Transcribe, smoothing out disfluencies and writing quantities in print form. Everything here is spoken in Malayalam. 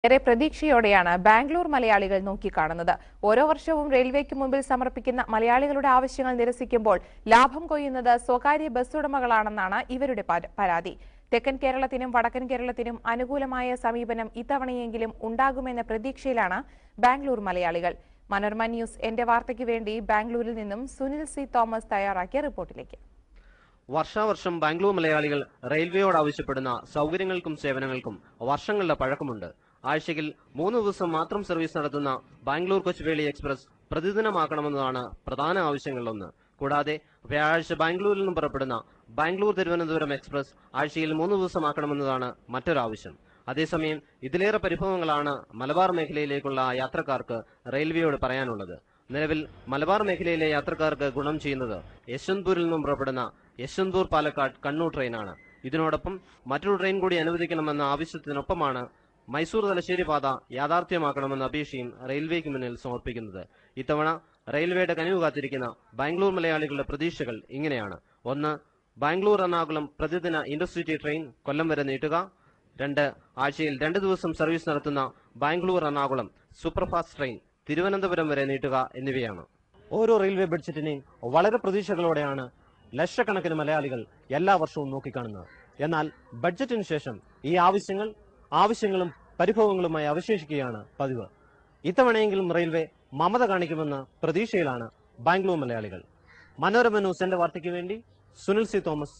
ഏറെ പ്രതീക്ഷയോടെയാണ് ബാംഗ്ലൂർ മലയാളികൾ നോക്കിക്കാണുന്നത്. ഓരോ വർഷവും റെയിൽവേക്ക് മുമ്പിൽ സമർപ്പിക്കുന്ന മലയാളികളുടെ ആവശ്യങ്ങൾ നിരസിക്കുമ്പോൾ ലാഭം കൊയ്യുന്നത് സ്വകാര്യ ബസ് ഉടമകളാണെന്നാണ് ഇവരുടെ പരാതി. തെക്കൻ കേരളത്തിനും വടക്കൻ കേരളത്തിനും അനുകൂലമായ സമീപനം ഇത്തവണയെങ്കിലും ഉണ്ടാകുമെന്ന പ്രതീക്ഷയിലാണ് ബാംഗ്ലൂർ മലയാളികൾ. മനോരമ ന്യൂസ് എന്റെ വാർത്തയ്ക്ക് വേണ്ടി ബാംഗ്ലൂരിൽ നിന്നും സുനിൽ സി തോമസ് തയ്യാറാക്കിയ റിപ്പോർട്ടിലേക്ക്. വർഷാവർഷം ബാംഗ്ലൂർ മലയാളികൾ റെയിൽവേയോട് ആവശ്യപ്പെടുന്ന സൗകര്യങ്ങൾക്കും സേവനങ്ങൾക്കും വർഷങ്ങളുടെ പഴക്കമുണ്ട്. ആഴ്ചയിൽ 3 ദിവസം മാത്രം സർവീസ് നടത്തുന്ന ബാംഗ്ലൂർ കൊച്ചുവേളി എക്സ്പ്രസ് പ്രതിദിനമാക്കണമെന്നതാണ് പ്രധാന ആവശ്യങ്ങളിലൊന്ന്. കൂടാതെ വ്യാഴാഴ്ച ബാംഗ്ലൂരിൽ നിന്നും പുറപ്പെടുന്ന ബാംഗ്ലൂർ തിരുവനന്തപുരം എക്സ്പ്രസ് ആഴ്ചയിൽ 3 ദിവസമാക്കണമെന്നതാണ് മറ്റൊരാവശ്യം. അതേസമയം ഇതിലേറെ പരിഭവങ്ങളാണ് മലബാർ മേഖലയിലേക്കുള്ള യാത്രക്കാർക്ക് റെയിൽവേയോട് പറയാനുള്ളത്. നിലവിൽ മലബാർ മേഖലയിലെ യാത്രക്കാർക്ക് ഗുണം ചെയ്യുന്നത് യശ്വന്ത്പൂരിൽ നിന്നും പുറപ്പെടുന്ന യശ്വന്ത്പൂർ പാലക്കാട് കണ്ണൂർ ട്രെയിനാണ്. ഇതിനോടൊപ്പം മറ്റൊരു ട്രെയിൻ കൂടി അനുവദിക്കണമെന്ന ആവശ്യത്തിനൊപ്പമാണ് മൈസൂർ തലശ്ശേരി പാത യാഥാർത്ഥ്യമാക്കണമെന്ന അപേക്ഷയും റെയിൽവേക്ക് മുന്നിൽ സമർപ്പിക്കുന്നത്. ഇത്തവണ റെയിൽവേയുടെ കനിവ് കാത്തിരിക്കുന്ന ബാംഗ്ലൂർ മലയാളികളുടെ പ്രതീക്ഷകൾ ഇങ്ങനെയാണ്: 1. ബാംഗ്ലൂർ എറണാകുളം പ്രതിദിന ഇന്റർസിറ്റി ട്രെയിൻ കൊല്ലം വരെ നീട്ടുക. 2. ആഴ്ചയിൽ 2 ദിവസം സർവീസ് നടത്തുന്ന ബാംഗ്ലൂർ എറണാകുളം സൂപ്പർഫാസ്റ്റ് ട്രെയിൻ തിരുവനന്തപുരം വരെ നീട്ടുക എന്നിവയാണ്. ഓരോ റെയിൽവേ ബഡ്ജറ്റിനെയും വളരെ പ്രതീക്ഷകളോടെയാണ് ലക്ഷക്കണക്കിന് മലയാളികൾ എല്ലാ വർഷവും നോക്കിക്കാണുന്നത്. എന്നാൽ ബഡ്ജറ്റിന് ശേഷം ഈ ആവശ്യങ്ങളും പരിഭവങ്ങളുമായി അവശേഷിക്കുകയാണ് പതിവ്. ഇത്തവണയെങ്കിലും റെയിൽവേ മമത കാണിക്കുമെന്ന പ്രതീക്ഷയിലാണ് ബാംഗ്ലൂർ മലയാളികൾ. മനോരമ ന്യൂസ് എന്റെ വാർത്തയ്ക്ക് വേണ്ടി സുനിൽ സി തോമസ്,